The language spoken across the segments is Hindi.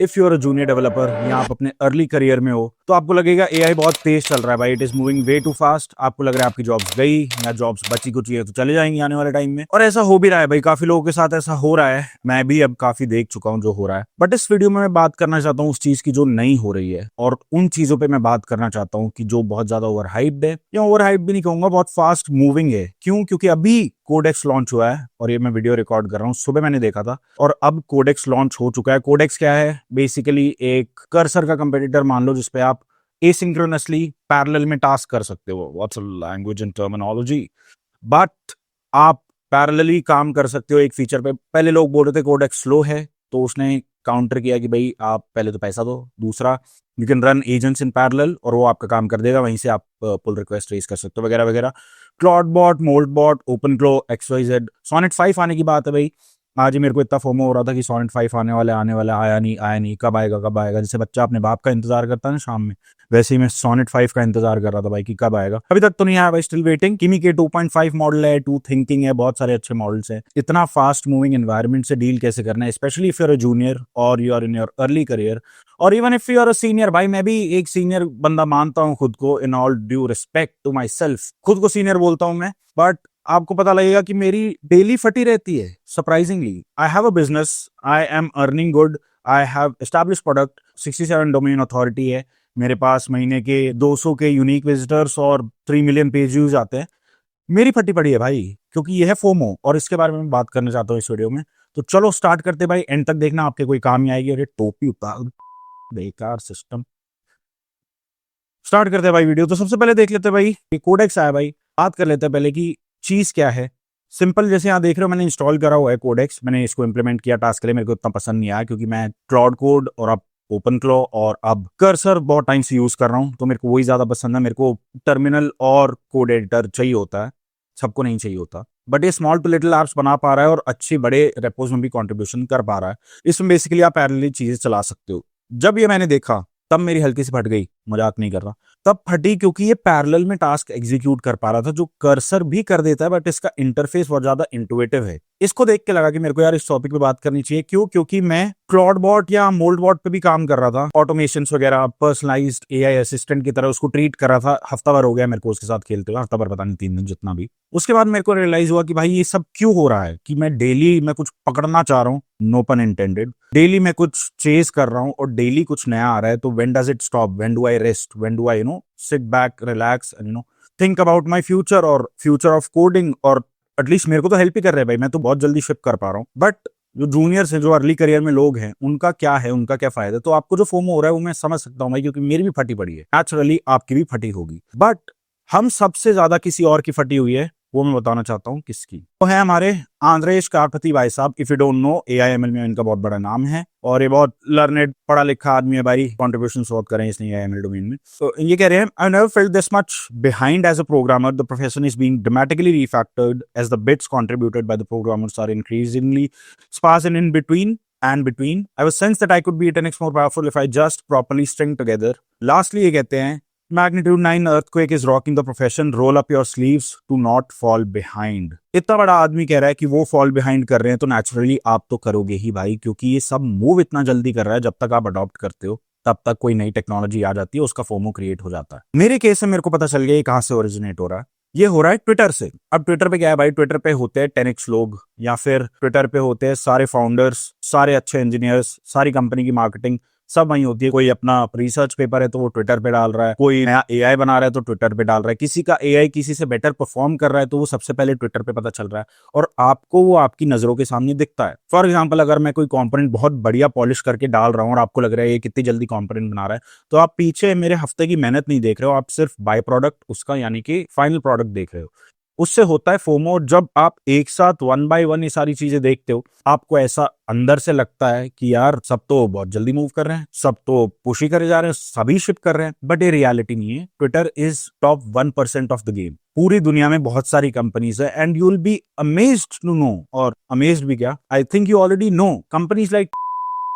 If you are a junior developer या आप अपने अर्ली करियर में हो तो आपको लगेगा एआई बहुत तेज चल रहा है भाई, it is moving way too fast. आपको लग रहा है आपकी जॉब्स गई या जॉब्स बची कुछ है तो चले जाएंगी आने वाले टाइम में, और ऐसा हो भी रहा है भाई, काफी लोगों के साथ ऐसा हो रहा है। मैं भी अब काफी देख चुका हूँ जो हो रहा है, बट इस वीडियो में मैं बात करना चाहता हूँ उस चीज की जो नहीं हो रही है, और उन चीजों पे मैं बात करना चाहता हूँ कि जो बहुत ज्यादा ओवर हाइप्ड है, या ओवर हाइप भी नहीं कहूंगा, बहुत फास्ट मूविंग है। क्यों? क्योंकि अभी कोडेक्स लॉन्च हुआ है और ये मैं वीडियो रिकॉर्ड कर रहा हूँ, सुबह मैंने देखा था और अब कोडेक्स लॉन्च हो चुका है। कोडेक्स क्या है? बेसिकली एक कर्सर का कंपेटिटर मान लो, जिसपे आप एसिंक्रोनसली पैरेलल में टास्क कर सकते हो। What's a language and terminology, but आप पैरेलली काम कर सकते हो एक फीचर पे। पहले लोग बोल रहे थे कोडेक्स स्लो है, तो उसने काउंटर किया कि भाई आप पहले तो पैसा दो, दूसरा you can run agents in parallel और वो आपका काम कर देगा, वहीं से आप पुल रिक्वेस्ट रेज कर सकते हो वगैरह वगैरह। Clawdbot, Moltbot, OpenClaw, XYZ, Sonnet 5 आने की बात है भाई। आज ही मेरे को इतना फोमो हो रहा था कि सोनेट 5 आने वाला, आया नहीं, कब आएगा कब आएगा। जैसे बच्चा अपने बाप का इंतजार करता है ना शाम में, वैसे ही मैं सोनेट 5 का इंतजार कर रहा था भाई कि कब आएगा। अभी तक तो नहीं आया भाई, स्टिल वेटिंग। किमी के 2.5 मॉडल है, 2 थिंकिंग है, बहुत सारे अच्छे मॉडल्स हैं। इतना फास्ट मूविंग एनवायरनमेंट से डील कैसे करना है, specially if you are a junior और you are in your early career, और even if you are a senior. भाई मैं भी एक सीनियर बंदा मानता हूँ खुद को, in all due respect to myself, खुद को सीनियर बोलता हूँ मैं, बट आपको पता लगेगा कि मेरी डेली फटी रहती है surprisingly. I have a business, I am earning good, I have establish product, 67 domain authority है मेरे पास, महीने के 200 के यूनिक विजिटर्स और 3 मिलियन पेज व्यूज आते हैं। मेरी फटी पड़ी है भाई, क्योंकि ये है फोमो, और इसके बारे में मैं बात करना चाहता हूँ इस वीडियो में। तो चलो स्टार्ट करते भाई, एंड तक देखना, आपके कोई काम ही आएगी। और ये टोपी उतार, बेकार सिस्टम। स्टार्ट करते हैं भाई वीडियो। तो सबसे पहले देख लेते हैं भाई ये कोडेक्स आया भाई, बात कर लेते हैं पहले कि चीज क्या है। सिंपल, जैसे यहाँ देख रहे हो मैंने इंस्टॉल करा हुआ है कोडेक्स, मैंने इसको इंप्लीमेंट किया टास्क के लिए। मेरे को इतना पसंद नहीं आया क्योंकि मैं क्लाउड कोड और अब ओपन क्लो और अब कर्सर बहुत टाइम से यूज कर रहा हूँ, तो मेरे को वही ज्यादा पसंद है। मेरे को टर्मिनल और कोड एडिटर चाहिए होता है, सबको नहीं चाहिए होता। बट ये स्मॉल टू लिटिल एप्स बना पा रहा है और अच्छी बड़े रेपोज में भी कंट्रीब्यूशन कर पा रहा है। इसमें बेसिकली आप पैरेलली चीजें चला सकते हो। जब ये मैंने देखा तब मेरी हल्की सी फट गई, मजाक नहीं कर रहा। तब फटी क्योंकि ये पैरेलल में टास्क एग्जीक्यूट कर पा रहा था, जो कर्सर भी कर देता है, बट इसका इंटरफेस बहुत ज्यादा इंटुइटिव है। इसको देख के लगा कि मेरे को यार इस टॉपिक पे बात करनी चाहिए। क्यों? क्योंकि मैं क्लाउड बॉट या मोल्ड बॉट पे भी काम कर रहा था, ऑटोमेशन वगैरह, पर्सनलाइज्ड एआई असिस्टेंट की तरह उसको ट्रीट कर रहा था। हफ्ता भर हो गया मेरे को उसके साथ खेलते हुए, हफ्ता भर पता नहीं 3 दिन जितना भी। उसके बाद मेरे को रियलाइज हुआ कि भाई ये सब क्यों हो रहा है, कि मैं डेली मैं कुछ पकड़ना चाह रहा हूँ, नो पन इंटेंडेड। डेली मैं कुछ चेज कर रहा हूँ और डेली कुछ नया आ रहा है, तो when does it stop? When do I rest? When do I sit back, relax and think about my future और फ्यूचर ऑफ कोडिंग? और एटलीस्ट मेरे को तो हेल्प ही कर रहे हैं भाई, मैं तो बहुत जल्दी शिफ्ट कर पा रहा हूँ। बट जो जूनियर्स हैं, जो अर्ली करियर में लोग हैं, उनका क्या है, उनका क्या फायदा? तो आपको जो फोमो हो रहा है वो मैं समझ सकता हूँ भाई, क्योंकि मेरी भी फटी पड़ी है, नेचुरली आपकी भी फटी होगी। बट हम सबसे ज्यादा किसी और की फटी हुई है, वो मैं बताना चाहता हूँ किसकी। वो है हमारे आंद्रेश कारपति भाई साहब। If you don't know, AIML में इनका बहुत बड़ा नाम है और ये बहुत लर्नेड, पढ़ा लिखा आदमी है भाई। कॉन्ट्रीब्यूशन बहुत करें इसने AIML डोमेन में। तो ये कह रहे हैं, I never felt this much behind as a programmer, the profession is being dramatically refactored as the bits contributed by the programmers are increasingly sparse and in between and between. I was sensed that I could be 10x more powerful if I just properly string together. Lastly ये कहते हैं, Magnitude 9 earthquake is rocking the profession. Roll up your sleeves to not fall behind. इतना बड़ा आदमी कह रहा है कि वो फॉल बिहाइंड कर रहे हैं, तो नेचुरली आप तो करोगे ही भाई, क्योंकि ये सब मूव इतना जल्दी कर रहा है। जब तक आप अडॉप्ट करते हो तब तक कोई नई टेक्नोलॉजी आ जाती है, उसका फोमो क्रिएट हो जाता है। मेरे केस में मेरे को पता चल गया ये कहां से ओरिजिनेट हो रहा है। ये हो रहा है ट्विटर से। अब ट्विटर पे क्या है भाई, ट्विटर पे होते हैं 10x लोग, या फिर ट्विटर पे होते हैं सारे फाउंडर्स, सारे अच्छे इंजीनियर्स, सारी कंपनी की मार्केटिंग सब वहीं होती है। कोई अपना रिसर्च पेपर है तो वो ट्विटर पे डाल रहा है, कोई नया एआई बना रहा है तो ट्विटर पे डाल रहा है, किसी का एआई किसी से बेटर परफॉर्म कर रहा है तो वो सबसे पहले ट्विटर पे पता चल रहा है, और आपको वो आपकी नजरों के सामने दिखता है। फॉर एग्जाम्पल, अगर मैं कोई कॉम्पोनेंट बहुत बढ़िया पॉलिश करके डाल रहा हूँ और आपको लग रहा है ये कितनी जल्दी कॉम्पोनेंट बना रहा है, तो आप पीछे मेरे हफ्ते की मेहनत नहीं देख रहे हो, आप सिर्फ बाय प्रोडक्ट उसका, यानी कि फाइनल प्रोडक्ट देख रहे हो। उससे होता है फोमो। जब आप एक साथ 1 बाय 1 ये सारी चीजें देखते हो, आपको ऐसा अंदर से लगता है कि यार सब तो बहुत जल्दी मूव कर रहे हैं, सब तो पुश ही करे जा रहे हैं, सभी शिप कर रहे हैं। बट ये रियलिटी नहीं है। Twitter is top 1% of the game. पूरी दुनिया में बहुत सारी कंपनीज है, and you will be amazed to know, और अमेज्ड भी क्या, I think you already know, companies like,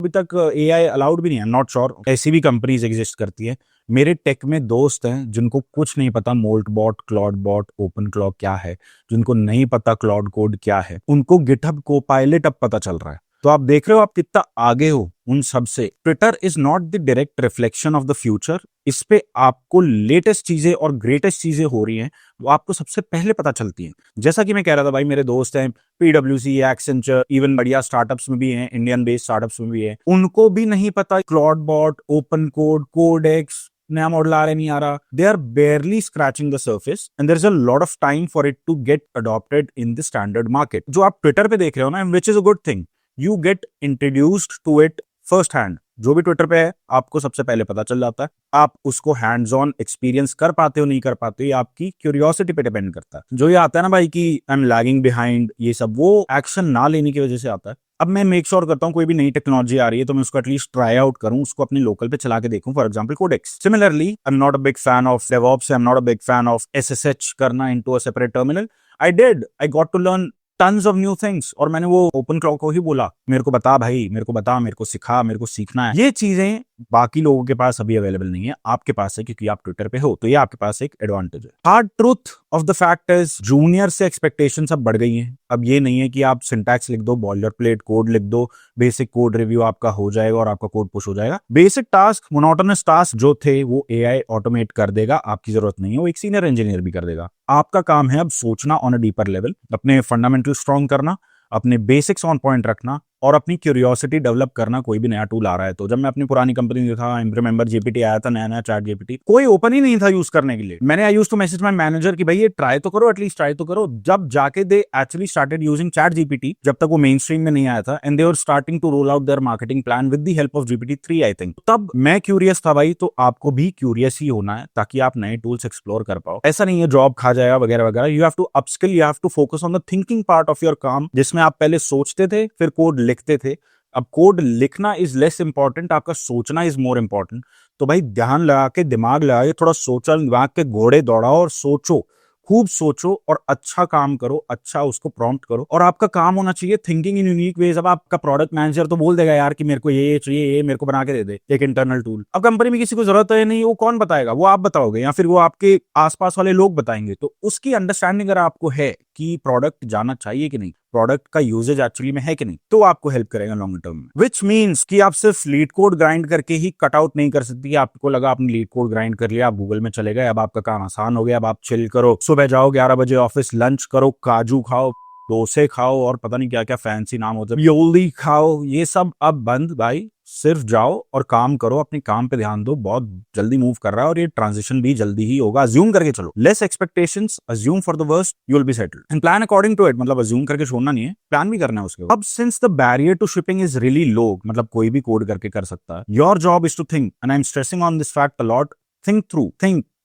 अभी तक एआई अलाउड भी नहीं है, नॉट श्योर, ऐसी भी कंपनीज एग्जिस्ट करती है। मेरे टेक में दोस्त हैं जिनको कुछ नहीं पता Moltbot, Clawdbot, OpenClaw क्या है, जिनको नहीं पता क्लाउड कोड क्या है, उनको गिटहब कोपायलट अब पता चल रहा है। तो आप देख रहे हो आप कितना आगे हो उन सब से। Twitter is not the direct reflection of the future. इस पे आपको लेटेस्ट चीजें और ग्रेटेस्ट चीजें हो रही हैं वो आपको सबसे पहले पता चलती हैं। जैसा कि मैं कह रहा था भाई, मेरे दोस्त हैं पीडब्ल्यूसी, एक्सेंचर, इवन बढ़िया स्टार्टअप्स में भी हैं, इंडियन बेस्ड स्टार्टअप्स में भी है, उनको भी नहीं पता Clawdbot, OpenCode, Codex, नया मॉडल आ रहा नहीं आ रहा। They are barely scratching the surface and there is a lot of time for it to get adopted in the standard market. जो आप ट्विटर पे देख रहे हो ना, which is a good thing, you get introduced to it first hand. जो भी ट्विटर पे है आपको सबसे पहले पता चल जाता है। आप उसको हैंड्स ऑन एक्सपीरियंस कर पाते हो नहीं कर पाते हो, ये आपकी क्यूरियोसिटी पे डिपेंड करता है। जो ये आता है ना भाई कि आई एम लैगिंग बिहाइंड, ये सब वो एक्शन ना लेने की वजह से आता है। अब मैं मेक श्योर करता हूँ कोई भी नई टेक्नोलॉजी आ रही है तो मैं उसको एटलीस्ट ट्राई आउट करूँ, उसको अपने लोकल पे चला के देखूं। For example Codex. Similarly I am not a big fan of DevOps, I am not a big fan of SSH करना into a separate terminal. I got to learn tons of new things, और मैंने वो ओपन क्लॉक को ही बोला, मेरे को बता भाई, मेरे को बता, मेरे को सिखा, मेरे को सीखना है। ये चीजें बाकी लोगों के पास अभी अवेलेबल नहीं है, आपके पास है क्योंकि आप ट्विटर पे हो, तो ये आपके पास एक एडवांटेज है। Hard truth of the fact is junior से एक्सपेक्टेशंस अब बढ़ गई हैं। अब ये नहीं है कि आप सिंटैक्स लिख दो, बॉयलर प्लेट कोड लिख दो, बेसिक कोड रिव्यू आपका हो जाएगा और आपका कोड पुश हो जाएगा। बेसिक टास्क, मोनोटोनस टास्क जो थे वो एआई ऑटोमेट कर देगा, आपकी जरूरत नहीं है, वो एक सीनियर इंजीनियर भी कर देगा। आपका काम है अब सोचना ऑन अ डीपर लेवल, अपने फंडामेंटल स्ट्रॉन्ग करना, अपने बेसिक्स ऑन पॉइंट रखना और अपनी क्यूरियोसिटी डेवलप करना। कोई भी नया टूल आ रहा है तो जब मैं अपनी पुरानी कंपनी में था, आई रिमेंबर जीपीटी आया था, नया नया चैट जीपीटी, कोई ओपन ही नहीं था यूज करने के लिए। मैंने I used to message my manager कि भाई ये ट्राई तो करो, एटलीस्ट ट्राई तो करो। जब जाके they actually started using ChatGPT, जब तक वो मेन स्ट्रीम में नहीं आया था, and they were starting to roll out their marketing plan with the help of GPT three I think. तब मैं क्यूरियस था भाई, तो आपको भी क्यूरियस ही होना है ताकि आप नए टूल्स एक्सप्लोर कर पाओ। ऐसा नहीं है जॉब खा जाएगा वगैरह वगैरह। You have to upskill, you have to focus on the thinking part of your काम, जिसमें आप पहले सोचते थे फिर कोड लिखते थे। अब कोड लिखना इज लेस इंपॉर्टेंट, आपका सोचना इज मोर इंपॉर्टेंट। तो भाई ध्यान लगा के, दिमाग लगा के, थोड़ा सोचा, दिमाग के घोड़े दौड़ाओ और सोचो, खूब सोचो और अच्छा काम करो, अच्छा उसको प्रॉम्प्ट करो। और आपका काम होना चाहिए थिंकिंग इन यूनिक वेज। अब आपका प्रोडक्ट मैनेजर तो बोल देगा यार कि मेरे को ये चाहिए, ये मेरे को बना के दे दे एक इंटरनल टूल। अब कंपनी में किसी को जरूरत है नहीं, वो कौन बताएगा? वो आप बताओगे या फिर वो आपके आसपास वाले लोग बताएंगे। तो उसकी अंडरस्टैंडिंग अगर आपको है कि प्रोडक्ट जाना चाहिए कि नहीं, प्रोडक्ट का यूजेज एक्चुअली में है कि नहीं, तो आपको हेल्प करेगा लॉन्ग टर्म में। विच मीन्स कि आप सिर्फ लीड कोड ग्राइंड करके ही कट आउट नहीं कर सकती। आपको लगा आपने लीड कोड ग्राइंड कर लिया, आप गूगल में चले गए, अब आपका काम आसान हो गया, अब आप चिल करो, सुबह जाओ 11 बजे ऑफिस, लंच करो, काजू खाओ, डोसे खाओ और पता नहीं क्या क्या फैंसी नाम होते हैं, योली खाओ, ये सब अब बंद भाई। सिर्फ जाओ और काम करो, अपने काम पे ध्यान दो। बहुत जल्दी मूव कर रहा है और ये ट्रांजिशन भी जल्दी ही होगा। अज्यूम करके चलो, less expectations, assume for the worst, you will be settled and plan according to it. मतलब अज्यूम करके छोड़ना नहीं है, प्लान भी करना है उसके। अब since the barrier to shipping is really low, मतलब कोई भी कोड करके कर सकता है, your job is to think, and I am stressing on this fact a lot, think through,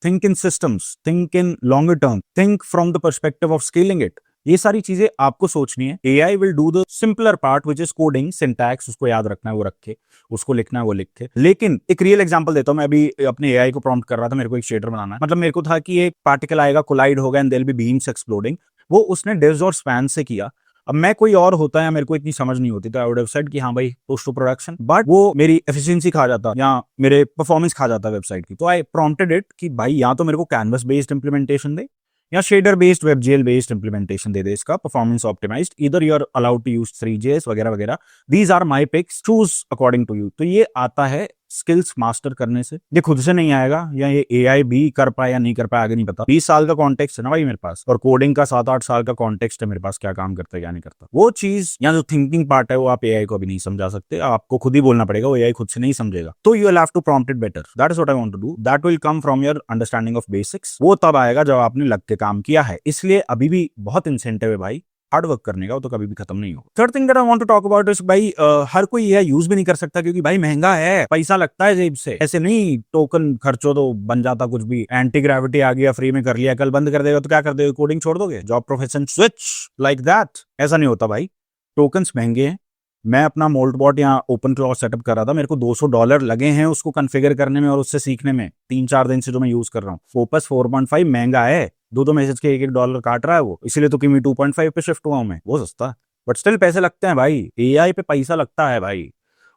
think in systems, think in longer term, think from the perspective of scaling it। ये सारी चीजें आपको सोचनी है। AI will do the simpler part which is coding, syntax, उसको याद रखना है वो रखे, उसको लिखना है वो लिखे। लेकिन एक रियल एग्जांपल देता हूं, मैं अभी अपने AI को प्रॉम्प्ट कर रहा था, मेरे को एक शेडर बनाना है। मतलब मेरे को था कि एक पार्टिकल आएगा, कोलाइड होगा and there will be beams exploding. वो उसने डिव्स और स्पैन से किया। अब मैं कोई और होता है, मेरे को इतनी समझ नहीं होती, तो आई वुड हैव सेड कि हाँ भाई पुश टू प्रोडक्शन, बट वो मेरी एफिशिएंसी खा जाता या मेरे परफॉर्मेंस खा जाता वेबसाइट की। तो आई प्रॉम्प्टेड इट कि भाई या तो मेरे को कैनवस बेस्ड इंप्लीमेंटेशन दे या shader based, WebGL based implementation दे इसका, performance optimized, either you are allowed to use 3JS वगैरह वगैरह। These are my picks, choose according to you. तो ये आता है स्किल्स मास्टर करने से, ये खुद से नहीं आएगा, या ये AI भी कर पाए या नहीं कर पाए आगे नहीं पता। 20 साल का कॉन्टेक्स्ट है ना भाई मेरे पास, और कोडिंग का 7-8 साल का कॉन्टेक्स्ट है मेरे पास, क्या काम करता है क्या नहीं करता। वो चीज या जो थिंकिंग पार्ट है वो आप AI को अभी नहीं समझा सकते, आपको खुद ही बोलना पड़ेगा, वो AI खुद से नहीं समझेगा। तो you will have to prompt it better, that is what I want to do, that will come from your understanding of basics. वो तब आएगा जब आपने लग के काम किया है। इसलिए अभी भी बहुत इंसेंटिव है भाई हार्ड वर्क करने का, वो तो कभी भी खत्म नहीं होगा। Third thing that I want to talk about is भाई, हर कोई ये यूज भी नहीं कर सकता क्योंकि भाई महंगा है, पैसा लगता है जेब से। ऐसे नहीं टोकन खर्चो तो बन जाता कुछ भी, एंटी ग्रेविटी आ गया, फ्री में कर लिया, कल बंद कर देगा तो क्या कर देगा, कोडिंग छोड़ दोगे, job profession switch like that. ऐसा नहीं होता भाई, टोकन्स महंगे हैं। मैं अपना मोल्टबॉट या ओपन क्लॉथ सेटअप कर रहा था, मेरे को $200 लगे हैं उसको कॉन्फ़िगर करने में और उससे सीखने में। 3-4 दिन से जो मैं यूज कर रहा हूँ। फोकस 4.5 महंगा है, 2-2 मैसेज के $1-1 काट रहा है वो, इसीलिए तो किमी 2.5 पे शिफ्ट हुआ हूं मैं। वो सस्ता, बट स्टिल पैसे लगते हैं भाई, AI पे पैसा लगता है भाई,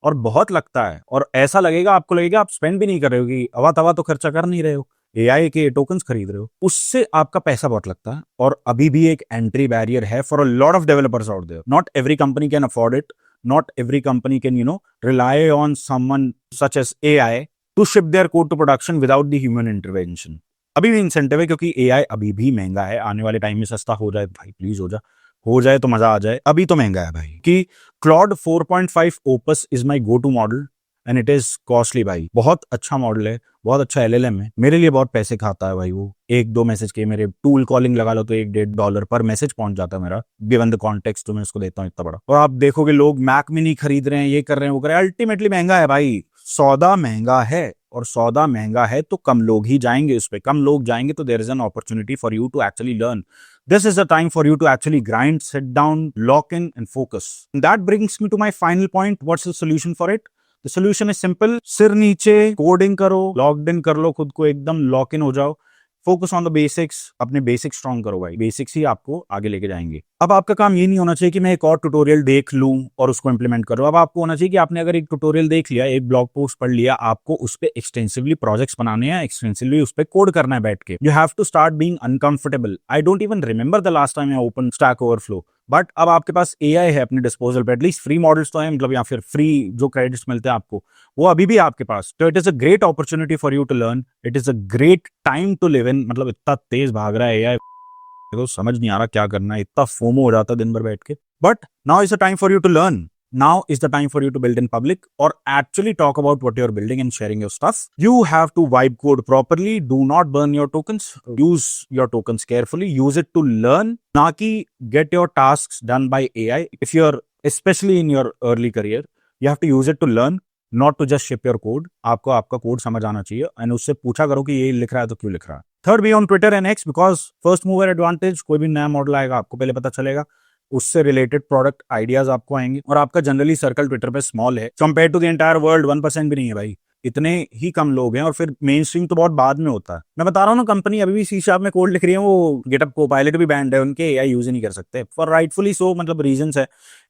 और बहुत लगता है। और ऐसा लगेगा, आपको लगेगा आप स्पेंड भी नहीं कर रहे हो, कि अवा तवा तो खर्चा कर नहीं रहे हो, AI के टोकन्स खरीद रहे हो, उससे आपका पैसा बहुत लगता है। और अभी भी एक एंट्री बैरियर है for a lot of developers out there, not every company can afford it. not every company can, rely on someone such as AI to ship their code to production without the human intervention. अभी भी इंसेंटिव है क्योंकि AI अभी भी महंगा है, आने वाले टाइम में सस्ता हो जाए भाई, प्लीज हो जाए तो मजा आ जाए, अभी तो महंगा है भाई। कि Claude 4.5 Opus is my go to model and it is costly भाई, बहुत अच्छा मॉडल है, बहुत अच्छा LLM है, मेरे लिए बहुत पैसे खाता है भाई वो। एक दो मैसेज के मेरे टूल कॉलिंग लगा लो तो $1-1.5 पर मैसेज पहुंच जाता है मेरा, गिवन द कॉन्टेक्स्ट तो मैं उसको देता हूँ इतना बड़ा। और आप देखोगे लोग मैक मिनी खरीद रहे हैं, ये कर रहे हैं, वो कर रहे हैं, अल्टीमेटली महंगा है भाई, सौदा महंगा है, और सौदा महंगा है तो कम लोग ही जाएंगे उस पर, कम लोग जाएंगे तो there is an opportunity for you to actually learn. This is the time for you to actually grind, sit down, lock in and focus. And that brings me to my final point. What's the solution for it? The solution is simple. सिर नीचे कोडिंग करो, लॉक्ड इन कर लो खुद को, एकदम लॉक इन हो जाओ, फोकस ऑन द बेसिक्स, अपने बेसिक्स स्ट्रॉन्ग करो भाई, बेसिक्स ही आपको आगे लेके जाएंगे। अब आपका काम ये नहीं होना चाहिए कि मैं एक और ट्यूटोरियल देख लूं और उसको इंप्लीमेंट करूं। अब आपको होना चाहिए कि आपने अगर एक ट्यूटोरियल देख लिया, एक ब्लॉग पोस्ट पढ़ लिया, आपको उस पर एक्सटेंसिवली प्रोजेक्ट्स बनाने हैं, एक्सटेंसिवली उस पर कोड करना है बैठ के। You have to start being uncomfortable. I don't even remember the last time I open Stack Overflow, but अब आपके पास AI है अपने डिस्पोजल पे, एटलीस्ट फ्री मॉडल्स तो है, मतलब या फिर फ्री जो क्रेडिट्स मिलते हैं आपको वो अभी भी आपके पास। तो it is a great opportunity for you to learn, it is a great time to live in. मतलब इतना तेज भाग रहा है AI, तो समझ नहीं आ रहा क्या करना है, इतना फोमो हो जाता है दिन भर बैठ के। But now is the time for you to learn. Now is the time for you to build in public or actually talk about what you're building and sharing your stuff. You have to vibe code properly. Do not burn your tokens. Use your tokens carefully. Use it to learn. Na ki get your tasks done by AI. If you're especially in your early career, you have to use it to learn, not to just ship your code. आपको आपका कोड समझ आना चाहिए and उससे पूछा करो कि ये लिख रहा है तो क्यों लिख रहा है. Third, be on Twitter and X because first mover advantage. कोई भी नया मॉडल आएगा आपको पहले पता चलेगा, उससे रिलेटेड प्रोडक्ट आइडियाज आपको आएंगे। और आपका जनरली सर्कल ट्विटर पे स्मॉल है compare to the entire world, 1% भी नहीं है भाई, इतने ही कम लोग हैं। और फिर मेन स्ट्रीम तो बहुत बाद में होता है। मैं बता रहा हूँ ना, कंपनी अभी भी C# में कोड लिख रही है, वो गिटअप कोपायलट भी बैंड है उनके, AI यूज ही नहीं कर सकते फॉर राइटफुली सो, मतलब रीजंस है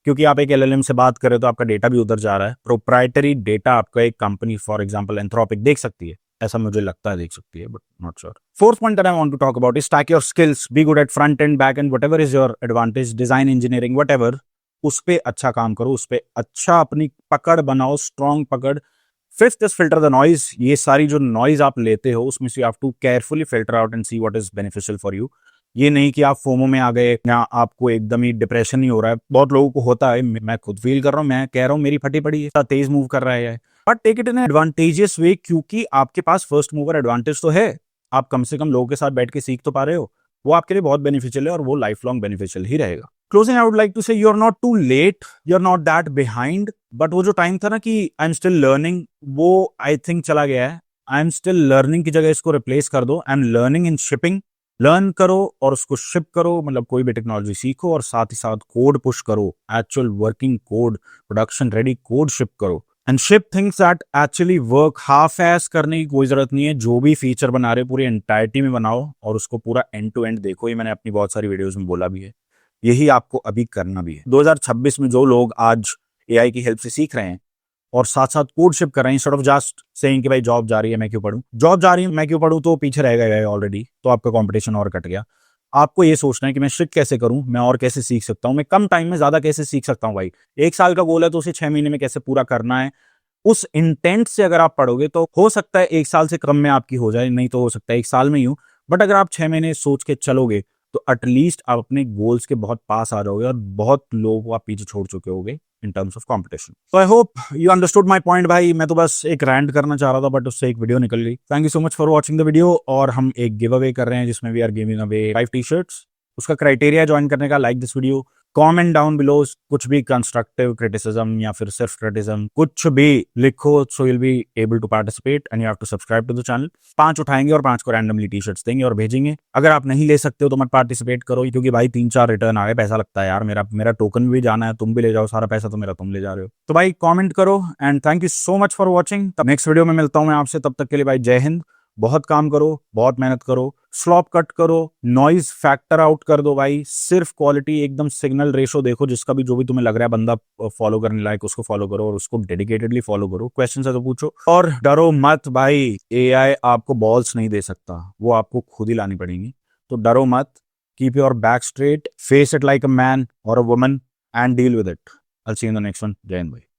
क्योंकि आप एक LLM से बात करें तो आपका डेटा भी उधर जा रहा है। प्रोप्राइटरी डेटा आपका एक कंपनी फॉर एग्जाम्पल एंथ्रोपिक देख सकती है, ऐसा मुझे लगता है देख सकती है, but not sure. Fourth point that I want to talk about is stack your skills. Be good at front end, back end, whatever is your advantage, design, engineering, whatever. उस पे अच्छा काम करो, उस पे अच्छा अपनी पकड़ बनाओ, स्ट्रॉन्ग पकड़। Fifth is filter the noise. ये सारी जो नॉइज आप लेते हो उसमें से you have to carefully filter out and see what is beneficial for you. ये नहीं कि आप फोमो में आ गए या आपको एकदम ही डिप्रेशन ही हो रहा है, बहुत लोगों को होता है, मैं खुद फील कर रहा हूँ, मैं कह रहा हूँ मेरी फटी पड़ी है, तेज मूव कर रहा है, but take it in advantageous way क्योंकि आपके पास फर्स्ट मूवर एडवांटेज तो है, आप कम से कम लोगों के साथ बैठ के सीख तो पा रहे हो, वो आपके लिए बहुत बेनिफिशियल है और वो लाइफ लॉन्ग बेनिफिशियल ही रहेगा। Closing, I would like to say you are not too late, you are not that behind, but वो जो टाइम था ना कि आई एम स्टिल लर्निंग, वो आई थिंक चला गया है। आई एम स्टिल लर्निंग की जगह इसको रिप्लेस कर दो, I am learning in shipping. Learn करो और उसको शिप करो, मतलब कोई भी टेक्नोलॉजी सीखो और साथ ही साथ कोड पुश करो, actual working code, production ready code ship करो and ship things that actually work. Half ass करने की कोई जरूरत नहीं है, जो भी फीचर बना रहे हो पूरी एंटायरिटी में बनाओ और उसको पूरा एंड टू एंड देखो। ये मैंने अपनी बहुत सारी वीडियोस में बोला भी है, यही आपको अभी करना भी है। 2026 में जो लोग आज AI की हेल्प से सीख रहे हैं और साथ साथ कोड शिप कर रहे हैं, इंस्टेड ऑफ जस्ट सेइंग कि भाई जॉब जा रही है मैं क्यों पढूं, जॉब जा रही है मैं क्यों पढूं, तो पीछे रह गया ऑलरेडी, तो आपका कंपटीशन और कट गया। आपको ये सोचना है कि मैं शिप कैसे करूं, मैं और कैसे सीख सकता हूं, मैं कम टाइम में ज्यादा कैसे सीख सकता हूं। भाई 1 साल का गोल है तो उसे 6 महीने में कैसे पूरा करना है, उस इंटेंट से अगर आप पढ़ोगे तो हो सकता है 1 साल से कम में आपकी हो जाए, नहीं तो हो सकता है 1 साल में ही हो, बट अगर आप 6 महीने सोच के चलोगे तो एटलीस्ट आप अपने गोल्स के बहुत पास आ जाओगे और बहुत लोगों को आप पीछे छोड़ चुके होगे in terms of competition. So I hope you understood my point भाई, मैं तो बस एक रैंट करना चाह रहा था बट उससे एक वीडियो निकल गई। Thank you so much for watching the video. और हम एक गिव अवे कर रहे हैं जिसमें we are giving away 5 t-shirts. उसका क्राइटेरिया ज्वाइन करने का, like this video, comment down below कुछ भी कंस्ट्रक्टिव क्रिटिसिज्म या फिर सिर्फ क्रिटिसिज्म कुछ भी लिखो, so will be able to participate and you have to subscribe to the channel. 5 उठाएंगे और 5 को रैंडमली टी-शर्ट्स देंगे और भेजेंगे। अगर आप नहीं ले सकते हो तो मत पार्टिसिपेट करो, क्योंकि भाई 3-4 रिटर्न आ गए, पैसा लगता है यार, मेरा टोकन भी जाना है, तुम भी ले जाओ, सारा पैसा तो मेरा तुम ले जा रहे हो। तो भाई कॉमेंट करो and thank you so much for watching. तब नेक्स्ट वीडियो में मिलता हूं मैं आपसे, तब तक के लिए भाई जय हिंद। बहुत काम करो, बहुत मेहनत करो, स्लॉप कट करो, नॉइज फैक्टर आउट कर दो भाई, सिर्फ क्वालिटी एकदम सिग्नल रेशो देखो, जिसका भी जो भी तुम्हें लग रहा है बंदा फॉलो करने लायक उसको फॉलो करो और उसको डेडिकेटेडली फॉलो करो। क्वेश्चन है तो पूछो और डरो मत भाई, AI आपको बॉल्स नहीं दे सकता, वो आपको खुद ही लानी पड़ेंगी। तो डरो मत, keep your back straight, face it like a man और a woman and deal with it. I'll see you in the next one. जय हिंद भाई.